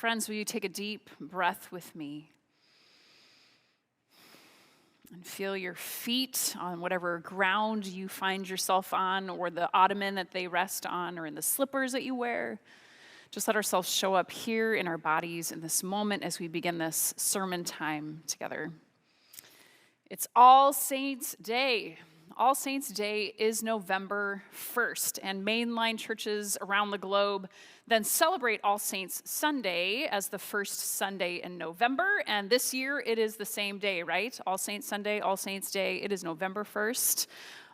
Friends, will you take a deep breath with me and feel your feet on whatever ground you find yourself on, or the ottoman that they rest on, or in the slippers that you wear. Just let ourselves show up here in our bodies in this moment as we begin this sermon time together. It's All Saints' Day. All Saints' Day is November 1st, and mainline churches around the globe then celebrate All Saints Sunday as the first Sunday in November, and this year it is the same day, right? All Saints Sunday, All Saints' Day, it is November 1st,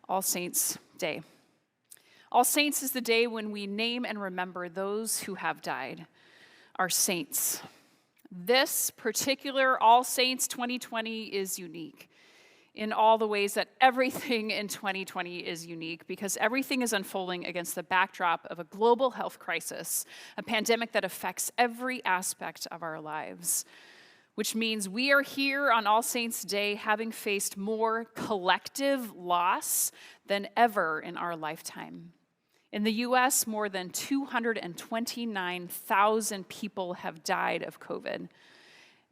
All Saints' Day. All Saints is the day when we name and remember those who have died, our saints. This particular All Saints 2020 is unique in all the ways that everything in 2020 is unique, because everything is unfolding against the backdrop of a global health crisis, a pandemic that affects every aspect of our lives, which means we are here on All Saints' Day having faced more collective loss than ever in our lifetime. In the U.S., more than 229,000 people have died of COVID,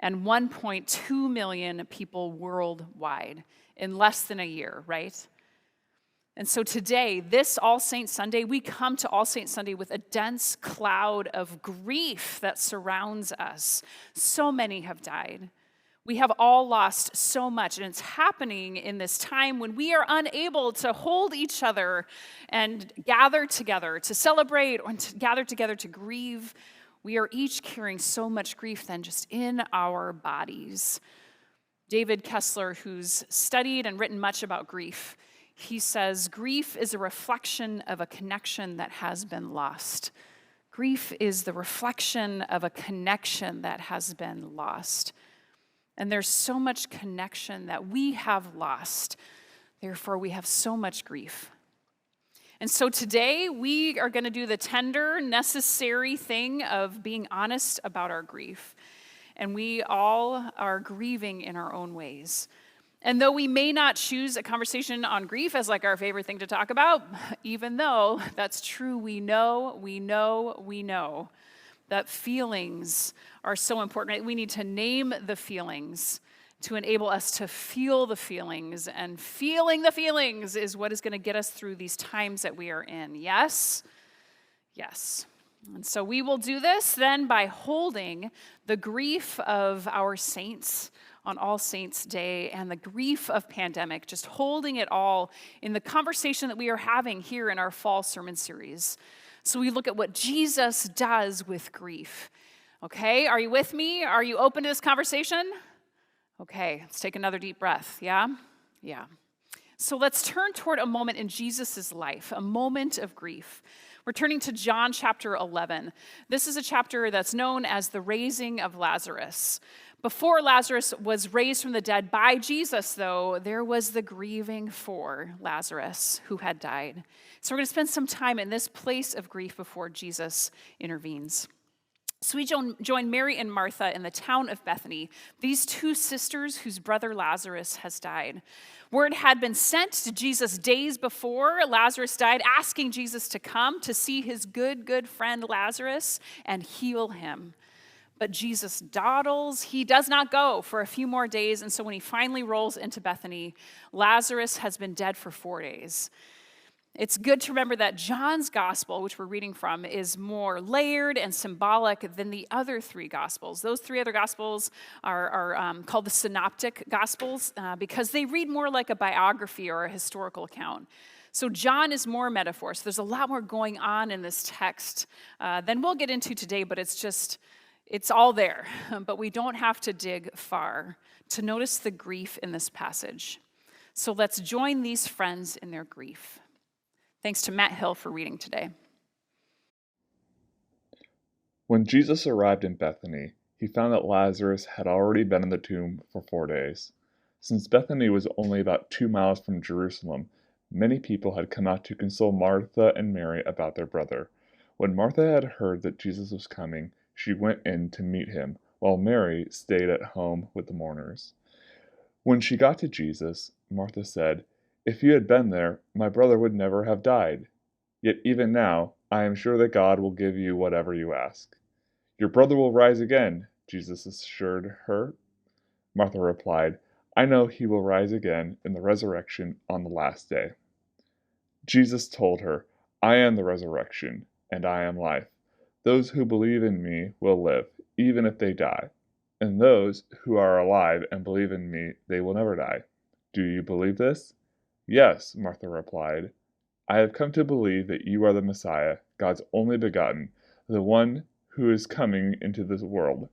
and 1.2 million people worldwide in less than a year, right? And so today, this All Saints Sunday, we come to All Saints Sunday with a dense cloud of grief that surrounds us. So many have died. We have all lost so much, and it's happening in this time when we are unable to hold each other and gather together to celebrate or to gather together to grieve. We are each carrying so much grief then just in our bodies. David Kessler, who's studied and written much about grief, he says, grief is a reflection of a connection that has been lost. Grief is the reflection of a connection that has been lost. And there's so much connection that we have lost. Therefore, we have so much grief. And so today, we are going to do the tender, necessary thing of being honest about our grief. And we all are grieving in our own ways. And though we may not choose a conversation on grief as like our favorite thing to talk about, even though that's true, we know that feelings are so important. Right? We need to name the feelings to enable us to feel the feelings, and feeling the feelings is what is going to get us through these times that we are in. Yes? Yes. And so we will do this then by holding the grief of our saints on All Saints' Day and the grief of pandemic, just holding it all in the conversation that we are having here in our fall sermon series. So we look at what Jesus does with grief. Okay, are you with me? Are you open to this conversation? Okay, let's take another deep breath, yeah? Yeah. So let's turn toward a moment in Jesus' life, a moment of grief. We're turning to John chapter 11. This is a chapter that's known as the Raising of Lazarus. Before Lazarus was raised from the dead by Jesus, though, there was the grieving for Lazarus who had died. So we're going to spend some time in this place of grief before Jesus intervenes. So we join Mary and Martha in the town of Bethany, these two sisters whose brother Lazarus has died. Word had been sent to Jesus days before Lazarus died, asking Jesus to come to see his good friend Lazarus and heal him. But Jesus dawdles. He does not go for a few more days, and so when he finally rolls into Bethany, Lazarus has been dead for 4 days. It's good to remember that John's gospel, which we're reading from, is more layered and symbolic than the other three gospels. Those three other gospels are called the synoptic gospels because they read more like a biography or a historical account. So John is more metaphor. So there's a lot more going on in this text than we'll get into today, but it's all there. But we don't have to dig far to notice the grief in this passage. So let's join these friends in their grief. Thanks to Matt Hill for reading today. When Jesus arrived in Bethany, he found that Lazarus had already been in the tomb for 4 days. Since Bethany was only about 2 miles from Jerusalem, many people had come out to console Martha and Mary about their brother. When Martha had heard that Jesus was coming, she went in to meet him, while Mary stayed at home with the mourners. When she got to Jesus, Martha said, "If you had been there, my brother would never have died. Yet even now, I am sure that God will give you whatever you ask." "Your brother will rise again," Jesus assured her. Martha replied, "I know he will rise again in the resurrection on the last day." Jesus told her, "I am the resurrection, and I am life. Those who believe in me will live, even if they die. And those who are alive and believe in me, they will never die. Do you believe this?" "Yes," Martha replied. "I have come to believe that you are the Messiah, God's only begotten, the one who is coming into this world."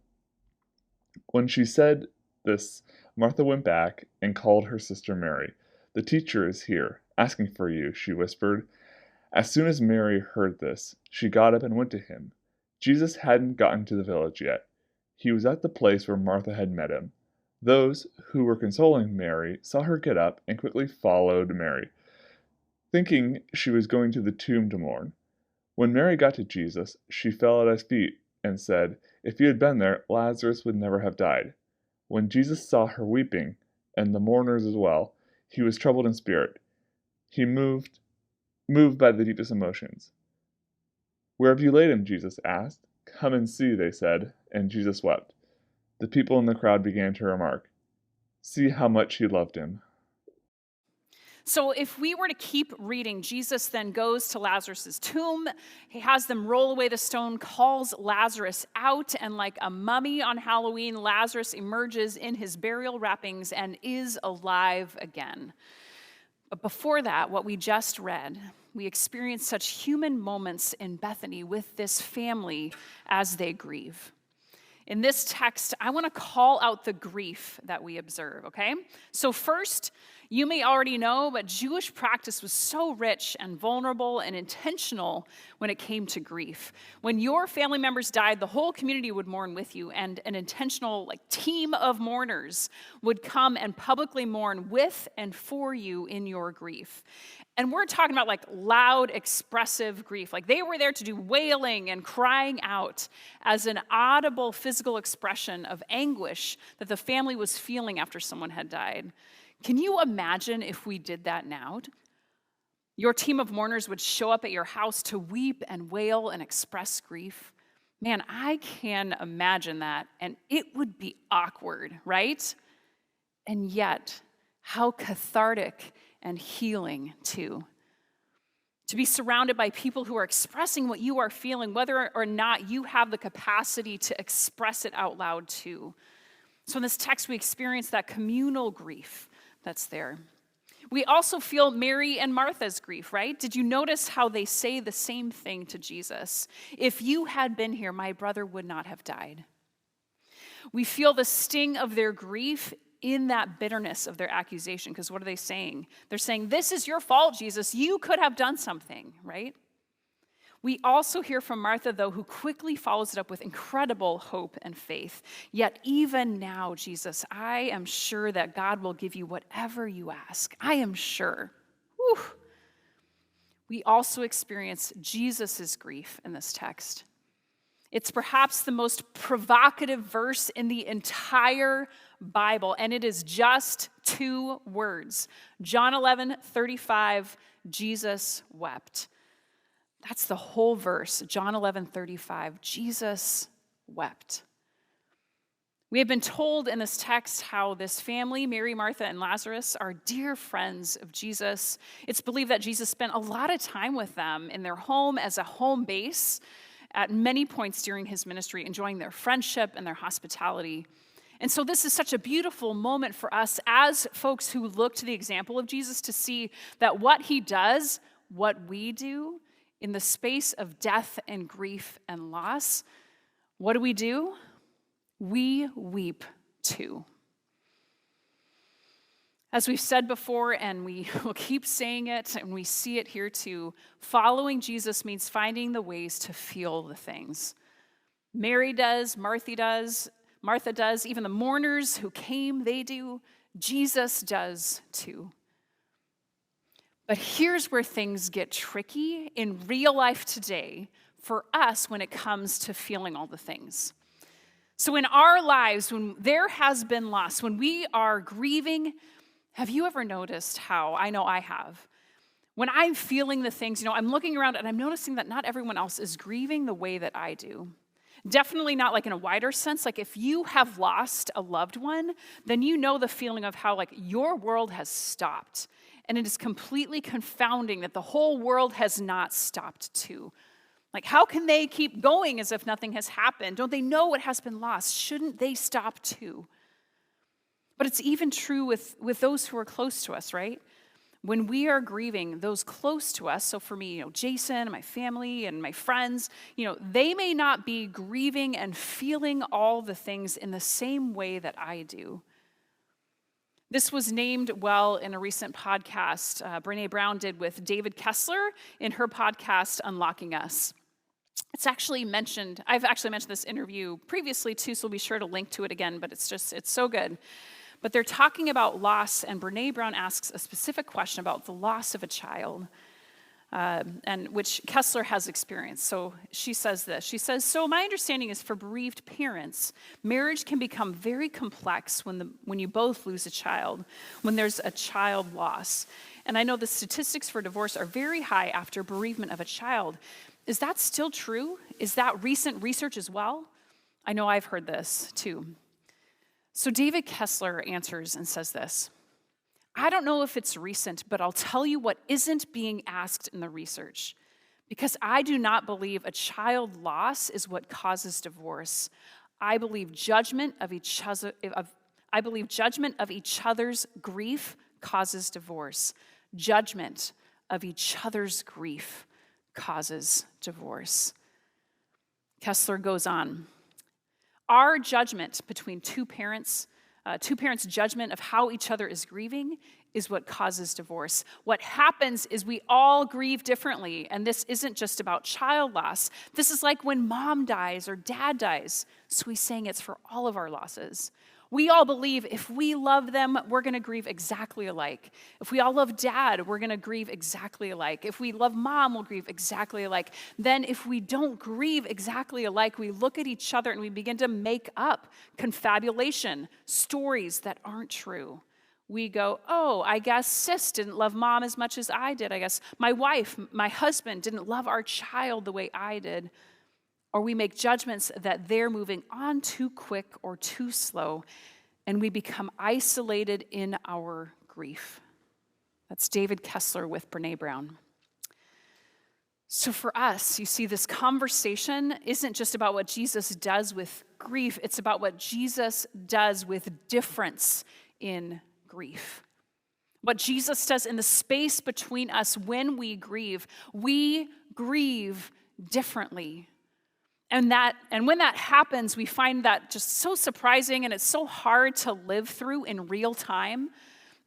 When she said this, Martha went back and called her sister Mary. "The teacher is here, asking for you," she whispered. As soon as Mary heard this, she got up and went to him. Jesus hadn't gotten to the village yet. He was at the place where Martha had met him. Those who were consoling Mary saw her get up and quickly followed Mary, thinking she was going to the tomb to mourn. When Mary got to Jesus, she fell at his feet and said, "If you had been there, Lazarus would never have died." When Jesus saw her weeping, and the mourners as well, he was troubled in spirit. He moved by the deepest emotions. "Where have you laid him?" Jesus asked. "Come and see," they said, and Jesus wept. The people in the crowd began to remark, "See how much he loved him." So if we were to keep reading, Jesus then goes to Lazarus' tomb. He has them roll away the stone, calls Lazarus out, and like a mummy on Halloween, Lazarus emerges in his burial wrappings and is alive again. But before that, what we just read, we experience such human moments in Bethany with this family as they grieve. In this text, I want to call out the grief that we observe, okay? So first, you may already know, but Jewish practice was so rich and vulnerable and intentional when it came to grief. When your family members died, the whole community would mourn with you, and an intentional team of mourners would come and publicly mourn with and for you in your grief. And we're talking about loud, expressive grief. They were there to do wailing and crying out as an audible physical expression of anguish that the family was feeling after someone had died. Can you imagine if we did that now? Your team of mourners would show up at your house to weep and wail and express grief. Man, I can imagine that, and it would be awkward, right? And yet, how cathartic and healing too. To be surrounded by people who are expressing what you are feeling, whether or not you have the capacity to express it out loud too. So in this text, we experience that communal grief that's there. We also feel Mary and Martha's grief, right? Did you notice how they say the same thing to Jesus? "If you had been here, my brother would not have died." We feel the sting of their grief in that bitterness of their accusation, because what are they saying? They're saying, "This is your fault, Jesus. You could have done something," right? We also hear from Martha, though, who quickly follows it up with incredible hope and faith. "Yet even now, Jesus, I am sure that God will give you whatever you ask. I am sure." Whew. We also experience Jesus' grief in this text. It's perhaps the most provocative verse in the entire Bible, and it is just 2 words. John 11:35, Jesus wept. That's the whole verse, John 11:35, Jesus wept. We have been told in this text how this family, Mary, Martha, and Lazarus, are dear friends of Jesus. It's believed that Jesus spent a lot of time with them in their home as a home base at many points during his ministry, enjoying their friendship and their hospitality. And so this is such a beautiful moment for us as folks who look to the example of Jesus to see that what he does, what we do in the space of death and grief and loss, what do? We weep too. As we've said before, and we will keep saying it, and we see it here too, following Jesus means finding the ways to feel the things. Mary does, Martha does, even the mourners who came, they do. Jesus does too. But here's where things get tricky in real life today for us when it comes to feeling all the things. So in our lives, when there has been loss, when we are grieving, have you ever noticed how, I know I have, when I'm feeling the things, I'm looking around and I'm noticing that not everyone else is grieving the way that I do. Definitely not like in a wider sense. Like if you have lost a loved one, then you know the feeling of how like your world has stopped. And it is completely confounding that the whole world has not stopped too. Like how can they keep going as if nothing has happened? Don't they know what has been lost? Shouldn't they stop too? But it's even true with those who are close to us, right? When we are grieving, those close to us, so for me, Jason and my family and my friends, they may not be grieving and feeling all the things in the same way that I do. This was named well in a recent podcast Brené Brown did with David Kessler in her podcast, Unlocking Us. It's actually mentioned, I've actually mentioned this interview previously too, so we'll be sure to link to it again, but it's so good. But they're talking about loss, and Brené Brown asks a specific question about the loss of a child, and which Kessler has experienced. So she says this. She says, so my understanding is for bereaved parents, marriage can become very complex when you both lose a child, when there's a child loss. And I know the statistics for divorce are very high after bereavement of a child. Is that still true? Is that recent research as well? I know I've heard this too. So David Kessler answers and says this, I don't know if it's recent, but I'll tell you what isn't being asked in the research. Because I do not believe a child loss is what causes divorce. I believe judgment of each other's grief causes divorce. Judgment of each other's grief causes divorce. Kessler goes on. Our judgment between two parents' judgment of how each other is grieving is what causes divorce. What happens is we all grieve differently, and this isn't just about child loss. This is like when mom dies or dad dies. So he's saying it's for all of our losses. We all believe if we love them, we're going to grieve exactly alike. If we all love dad, we're going to grieve exactly alike. If we love mom, we'll grieve exactly alike. Then if we don't grieve exactly alike, we look at each other and we begin to make up confabulation, stories that aren't true. We go, oh, I guess sis didn't love mom as much as I did. I guess my wife, my husband didn't love our child the way I did. Or we make judgments that they're moving on too quick or too slow, and we become isolated in our grief. That's David Kessler with Brené Brown. So for us, you see, this conversation isn't just about what Jesus does with grief, it's about what Jesus does with difference in grief. What Jesus does in the space between us when we grieve differently. And when that happens, we find that just so surprising, and it's so hard to live through in real time.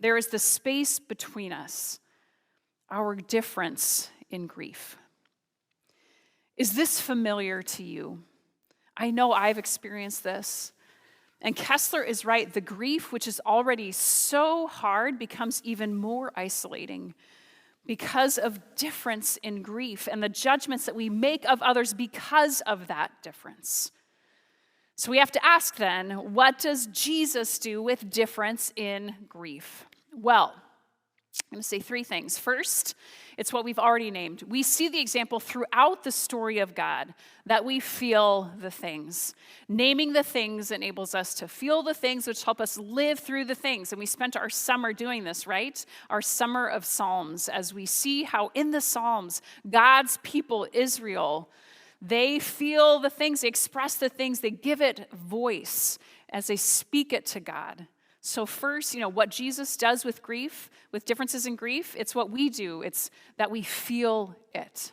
There is the space between us, our difference in grief. Is this familiar to you? I know I've experienced this. And Kessler is right. The grief, which is already so hard, becomes even more isolating because of difference in grief and the judgments that we make of others because of that difference. So we have to ask then, what does Jesus do with difference in grief? Well, I'm going to say three things. First, it's what we've already named. We see the example throughout the story of God that we feel the things. Naming the things enables us to feel the things, which help us live through the things. And we spent our summer doing this, right? Our summer of Psalms, as we see how in the Psalms, God's people, Israel, they feel the things, they express the things, they give it voice as they speak it to God. So first, what Jesus does with grief, with differences in grief, it's what we do. It's that we feel it.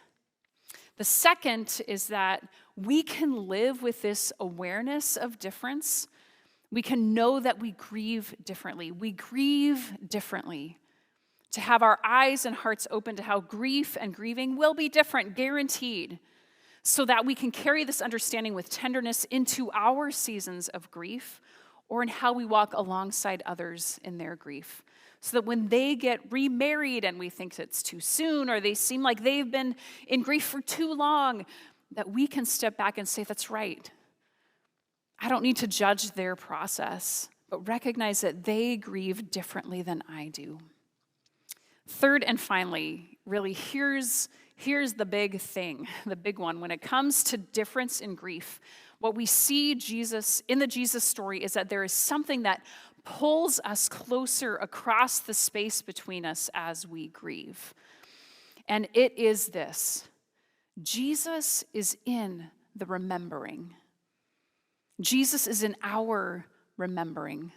The second is that we can live with this awareness of difference. We can know that we grieve differently. We grieve differently. To have our eyes and hearts open to how grief and grieving will be different, guaranteed, so that we can carry this understanding with tenderness into our seasons of grief, or in how we walk alongside others in their grief. So that when they get remarried and we think it's too soon, or they seem like they've been in grief for too long, that we can step back and say, that's right. I don't need to judge their process, but recognize that they grieve differently than I do. Third and finally, really, here's the big thing, the big one. When it comes to difference in grief, What we see in the Jesus story is that there is something that pulls us closer across the space between us as we grieve. And it is this: Jesus is in the remembering. Jesus is in our remembering.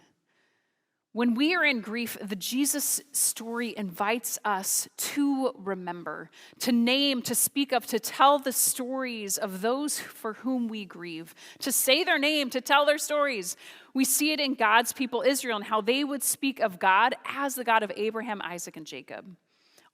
When we are in grief, the Jesus story invites us to remember, to name, to speak of, to tell the stories of those for whom we grieve, to say their name, to tell their stories. We see it in God's people, Israel, and how they would speak of God as the God of Abraham, Isaac, and Jacob,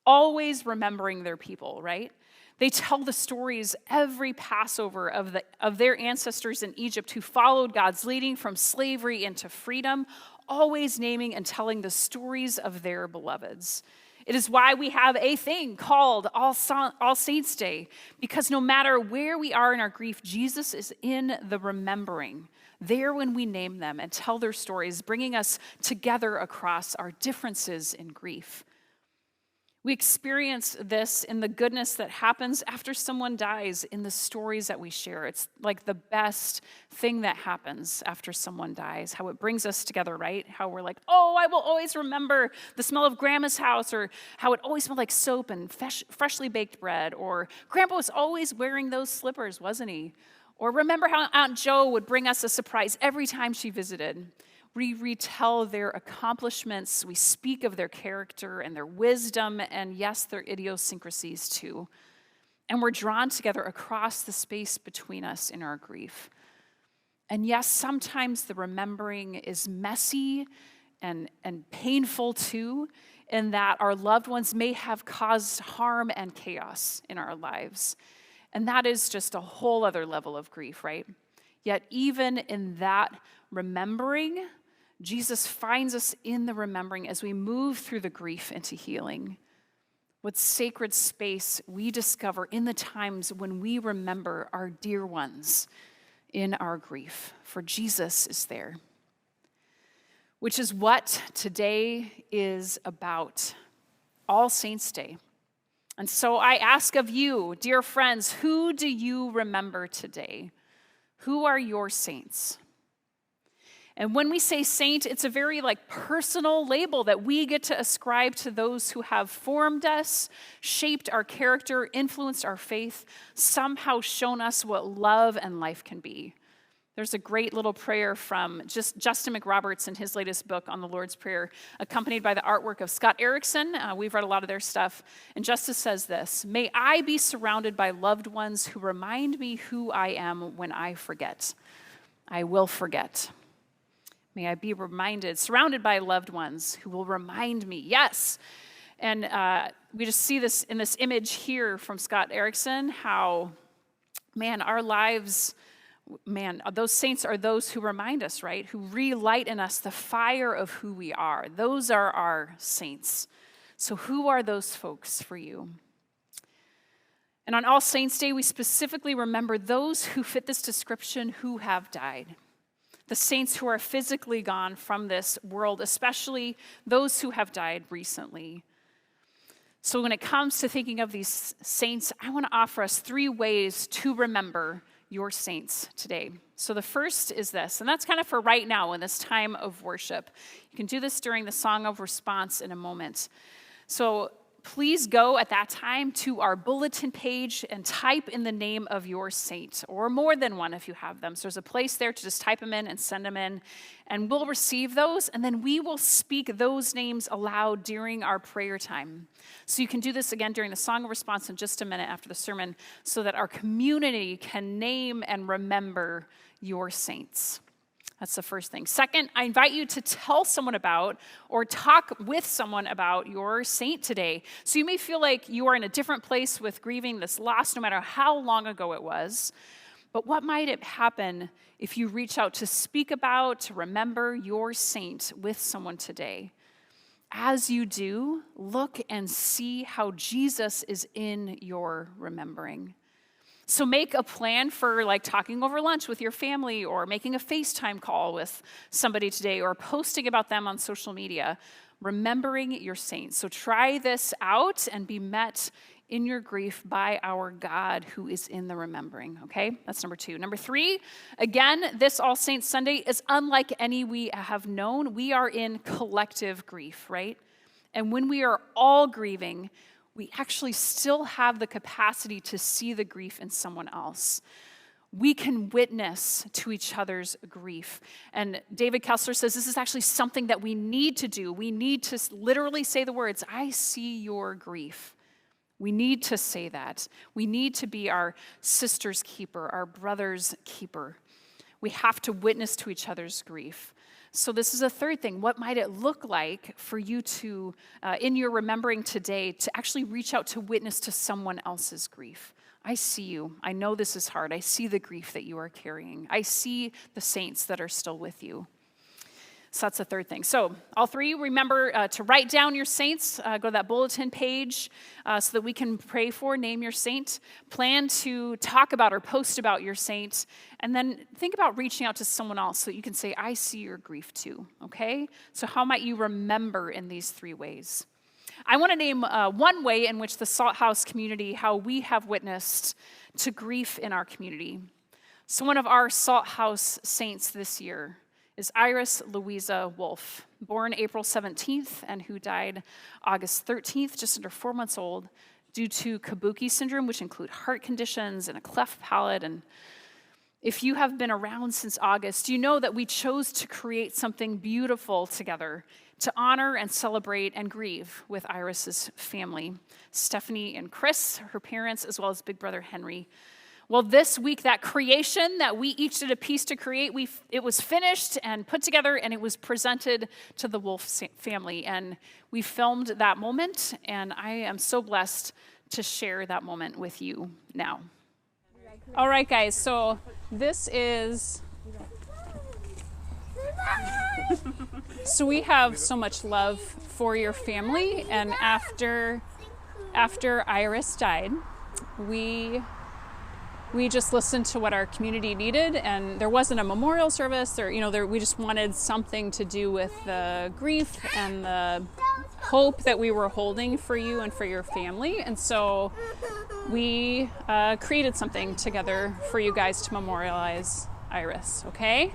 always remembering their people, right? They tell the stories every Passover of their ancestors in Egypt who followed God's leading from slavery into freedom, always naming and telling the stories of their beloveds. It is why we have a thing called All Saints' Day, because no matter where we are in our grief, Jesus is in the remembering, there when we name them and tell their stories, bringing us together across our differences in grief. We experience this in the goodness that happens after someone dies in the stories that we share. It's like the best thing that happens after someone dies, how it brings us together, right? How we're like, oh, I will always remember the smell of Grandma's house, or how it always smelled like soap and freshly baked bread, or Grandpa was always wearing those slippers, wasn't he? Or remember how Aunt Jo would bring us a surprise every time she visited. We retell their accomplishments. We speak of their character and their wisdom, and yes, their idiosyncrasies too. And we're drawn together across the space between us in our grief. And yes, sometimes the remembering is messy and painful too, in that our loved ones may have caused harm and chaos in our lives. And that is just a whole other level of grief, right? Yet even in that remembering, Jesus finds us in the remembering as we move through the grief into healing. What sacred space we discover in the times when we remember our dear ones in our grief, for Jesus is there. Which is what today is about, All Saints' Day. And so I ask of you, dear friends, who do you remember today? Who are your saints? And when we say saint, it's a very personal label that we get to ascribe to those who have formed us, shaped our character, influenced our faith, somehow shown us what love and life can be. There's a great little prayer from Justin McRoberts in his latest book on the Lord's Prayer, accompanied by the artwork of Scott Erickson. We've read a lot of their stuff. And Justice says this: "May I be surrounded by loved ones who remind me who I am when I forget. I will forget. May I be surrounded by loved ones who will remind me." Yes. And we just see this in this image here from Scott Erickson, how, our lives, those saints are those who remind us, right? Who relight in us the fire of who we are. Those are our saints. So who are those folks for you? And on All Saints' Day, we specifically remember those who fit this description who have died. The saints who are physically gone from this world, especially those who have died recently. So when it comes to thinking of these saints, I want to offer us 3 ways to remember your saints today. So the first is this, and that's kind of for right now in this time of worship. You can do this during the song of response in a moment. So please go at that time to our bulletin page and type in the name of your saint, or more than one if you have them. So there's a place there to just type them in and send them in, and we'll receive those, and then we will speak those names aloud during our prayer time. So you can do this again during the song of response in just a minute after the sermon, so that our community can name and remember your saints. That's the first thing. Second, I invite you to tell someone about or talk with someone about your saint today. So you may feel like you are in a different place with grieving this loss, no matter how long ago it was. But what might it happen if you reach out to speak about, to remember your saint with someone today? As you do, look and see how Jesus is in your remembering. So make a plan for talking over lunch with your family, or making a FaceTime call with somebody today, or posting about them on social media, remembering your saints. So try this out and be met in your grief by our God who is in the remembering, okay? That's number 2. Number 3, again, this All Saints Sunday is unlike any we have known. We are in collective grief, right? And when we are all grieving, we actually still have the capacity to see the grief in someone else. We can witness to each other's grief. And David Kessler says this is actually something that we need to do. We need to literally say the words, I see your grief. We need to say that. We need to be our sister's keeper, our brother's keeper. We have to witness to each other's grief. So this is a third thing. What might it look like for you to, in your remembering today, to actually reach out to witness to someone else's grief? I see you. I know this is hard. I see the grief that you are carrying. I see the saints that are still with you. So that's the third thing. So all 3, remember to write down your saints. Go to that bulletin page so that we can pray for, name your saint. Plan to talk about or post about your saint. And then think about reaching out to someone else so that you can say, I see your grief too, okay? So how might you remember in these 3 ways? I want to name one way in which the Salt House community, how we have witnessed to grief in our community. So one of our Salt House saints this year is Iris Louisa Wolff, born April 17th and who died August 13th, just under 4 months old, due to Kabuki syndrome, which include heart conditions and a cleft palate. And if you have been around since August, you know that we chose to create something beautiful together to honor and celebrate and grieve with Iris's family, Stephanie and Chris, her parents, as well as big brother Henry. Well, this week, that creation that we each did a piece to create, it was finished and put together, and it was presented to the Wolff family. And we filmed that moment, and I am so blessed to share that moment with you now. All right, guys, so this is... So we have so much love for your family, and after Iris died, we just listened to what our community needed, and there wasn't a memorial service, or we just wanted something to do with the grief and the hope that we were holding for you and for your family. And so we created something together for you guys to memorialize Iris. Okay,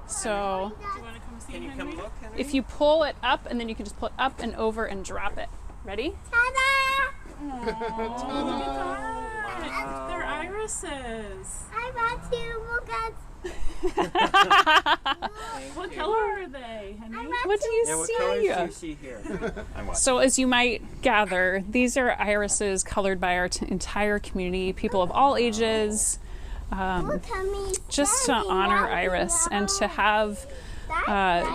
so do you want to come see Henry? Can you come look, Henry? If you pull it up, and then you can just pull it up and over and drop it. Ready? Ta-da! Look at that. They're irises. I want to look at. What color are they, Henry? What do you What see? colors do you see here? So as you might gather, these are irises colored by our entire community, people of all ages, just to honor Iris and to have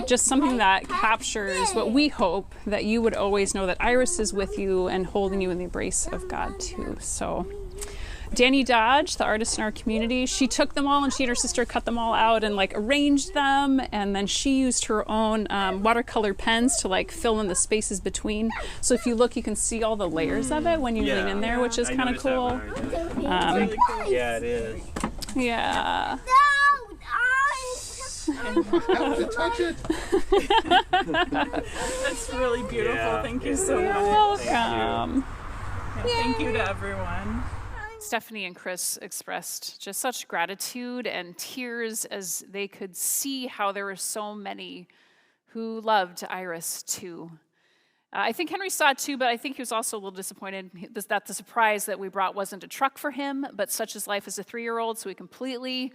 just something that captures what we hope, that you would always know that Iris is with you and holding you in the embrace of God too. So Danny Dodge, the artist in our community, she took them all and she and her sister cut them all out and arranged them, and then she used her own watercolor pens to fill in the spaces between. So if you look, you can see all the layers of it when you lean in there, which is kind of cool. Yeah, it is. Yeah. Touch it. That's really beautiful. Yeah. Thank you so You're much. welcome. Thank you to everyone. Stephanie and Chris expressed just such gratitude and tears as they could see how there were so many who loved Iris too. I think Henry saw it too, but I think he was also a little disappointed that the surprise that we brought wasn't a truck for him, but such is life as a 3-year-old, so we completely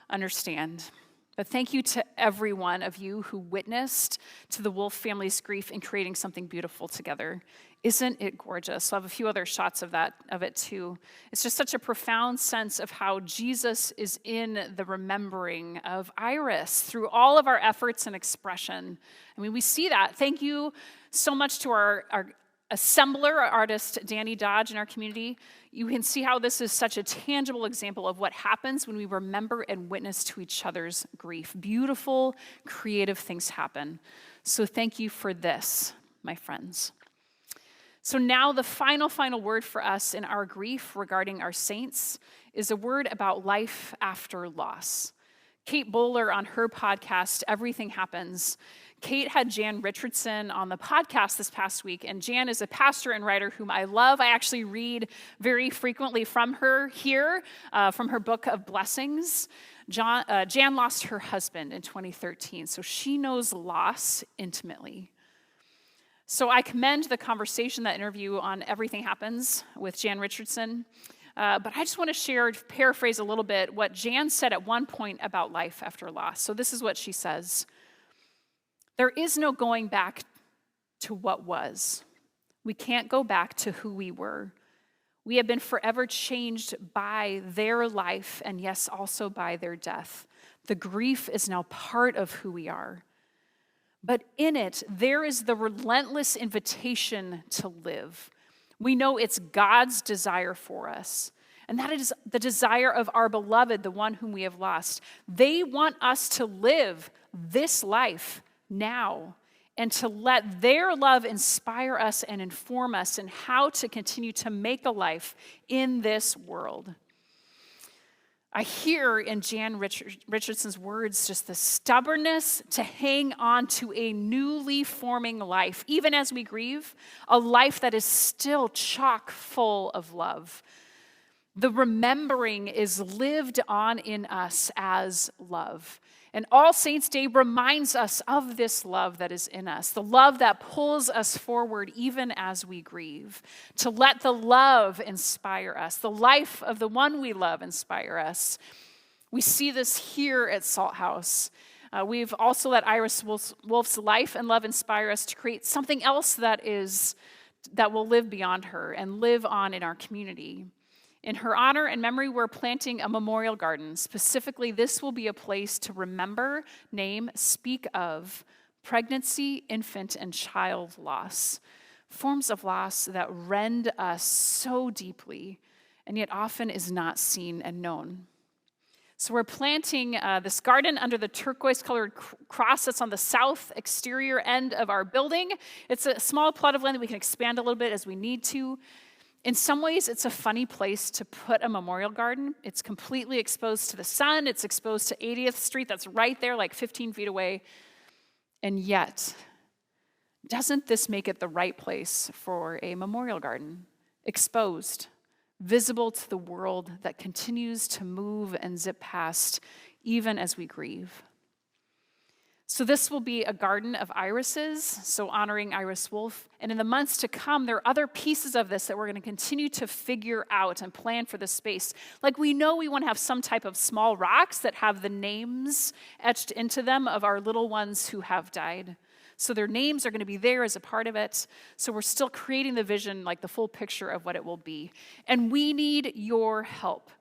understand. But thank you to every one of you who witnessed to the Wolff family's grief in creating something beautiful together. Isn't it gorgeous? So I have a few other shots of it too. It's just such a profound sense of how Jesus is in the remembering of Iris through all of our efforts and expression. I mean, we see that. Thank you so much to our assembler, our artist, Danny Dodge, in our community. You can see how this is such a tangible example of what happens when we remember and witness to each other's grief. Beautiful, creative things happen. So thank you for this, my friends. So now the final word for us in our grief regarding our saints is a word about life after loss. Kate Bowler on her podcast, Everything Happens, Kate had Jan Richardson on the podcast this past week, and Jan is a pastor and writer whom I love. I actually read very frequently from her here, from her book of blessings. Jan lost her husband in 2013, so she knows loss intimately. So I commend the conversation, that interview on Everything Happens with Jan Richardson. But I just want to paraphrase a little bit what Jan said at one point about life after loss. So this is what she says. There is no going back to what was. We can't go back to who we were. We have been forever changed by their life and, yes, also by their death. The grief is now part of who we are. But in it, there is the relentless invitation to live. We know it's God's desire for us, and that is the desire of our beloved, the one whom we have lost. They want us to live this life now, and to let their love inspire us and inform us in how to continue to make a life in this world. I hear in Jan Richardson's words just the stubbornness to hang on to a newly forming life, even as we grieve, a life that is still chock full of love. The remembering is lived on in us as love. And All Saints' Day reminds us of this love that is in us, the love that pulls us forward even as we grieve, to let the love inspire us, the life of the one we love inspire us. We see this here at Salt House. We've also let Iris Wolff's life and love inspire us to create something else that will live beyond her and live on in our community. In her honor and memory, we're planting a memorial garden. Specifically, this will be a place to remember, name, speak of pregnancy, infant, and child loss. Forms of loss that rend us so deeply, and yet often is not seen and known. So we're planting this garden under the turquoise-colored cross that's on the south exterior end of our building. It's a small plot of land that we can expand a little bit as we need to. In some ways, it's a funny place to put a memorial garden. It's completely exposed to the sun. It's exposed to 80th Street. That's right there, like 15 feet away. And yet, doesn't this make it the right place for a memorial garden? Exposed, visible to the world that continues to move and zip past, even as we grieve. So this will be a garden of irises, so honoring Iris Wolff. And in the months to come, there are other pieces of this that we're going to continue to figure out and plan for this space. Like we know we want to have some type of small rocks that have the names etched into them of our little ones who have died. So their names are going to be there as a part of it. So we're still creating the vision, like the full picture of what it will be. And we need your help.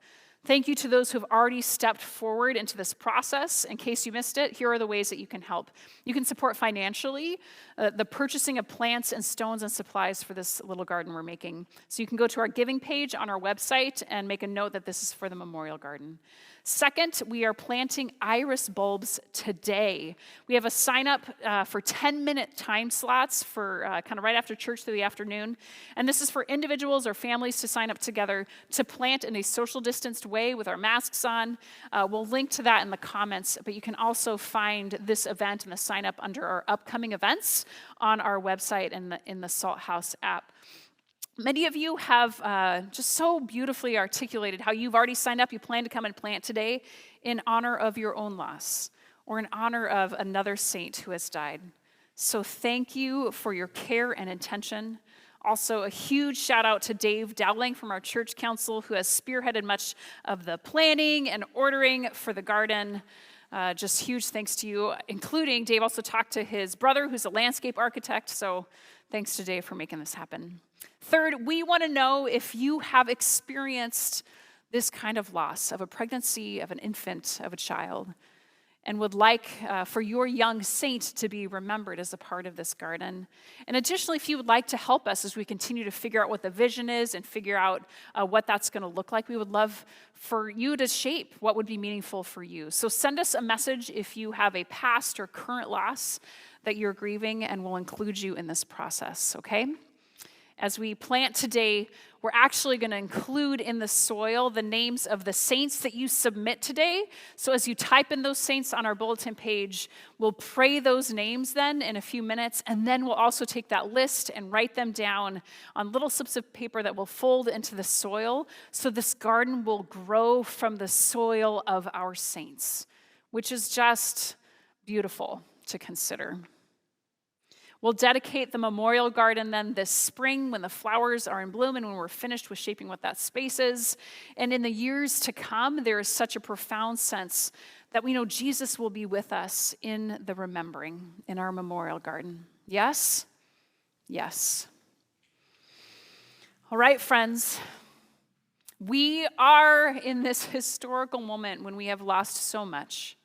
Thank you to those who have already stepped forward into this process. In case you missed it, here are the ways that you can help. You can support financially the purchasing of plants and stones and supplies for this little garden we're making. So you can go to our giving page on our website and make a note that this is for the memorial garden. Second, we are planting iris bulbs today. We have a sign up for 10-minute time slots for kind of right after church through the afternoon. And this is for individuals or families to sign up together to plant in a social distanced way with our masks on. We'll link to that in the comments, but you can also find this event and the sign up under our upcoming events on our website and in the Salt House app. Many of you have just so beautifully articulated how you've already signed up. You plan to come and plant today in honor of your own loss or in honor of another saint who has died. So thank you for your care and intention. Also, a huge shout out to Dave Dowling from our church council who has spearheaded much of the planning and ordering for the garden. Just huge thanks to you, including Dave also talked to his brother who's a landscape architect. So thanks to Dave for making this happen. Third, we want to know if you have experienced this kind of loss of a pregnancy, of an infant, of a child, and would like for your young saint to be remembered as a part of this garden. And additionally, if you would like to help us as we continue to figure out what the vision is and figure out what that's going to look like, we would love for you to shape what would be meaningful for you. So send us a message if you have a past or current loss that you're grieving, and we'll include you in this process, okay? As we plant today, we're actually going to include in the soil the names of the saints that you submit today. So as you type in those saints on our bulletin page, we'll pray those names then in a few minutes, and then we'll also take that list and write them down on little slips of paper that we'll fold into the soil, so this garden will grow from the soil of our saints, which is just beautiful to consider. We'll dedicate the memorial garden then this spring when the flowers are in bloom and when we're finished with shaping what that space is. And in the years to come, there is such a profound sense that we know Jesus will be with us in the remembering, in our memorial garden. Yes? Yes. All right, friends. We are in this historical moment when we have lost so much.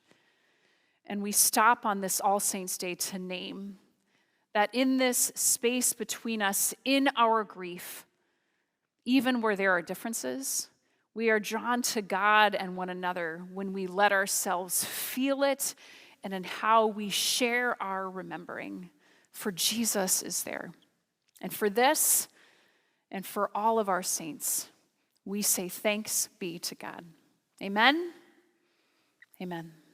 And we stop on this All Saints' Day to name that in this space between us, in our grief, even where there are differences, we are drawn to God and one another when we let ourselves feel it and in how we share our remembering. For Jesus is there. And for this, and for all of our saints, we say thanks be to God. Amen. Amen.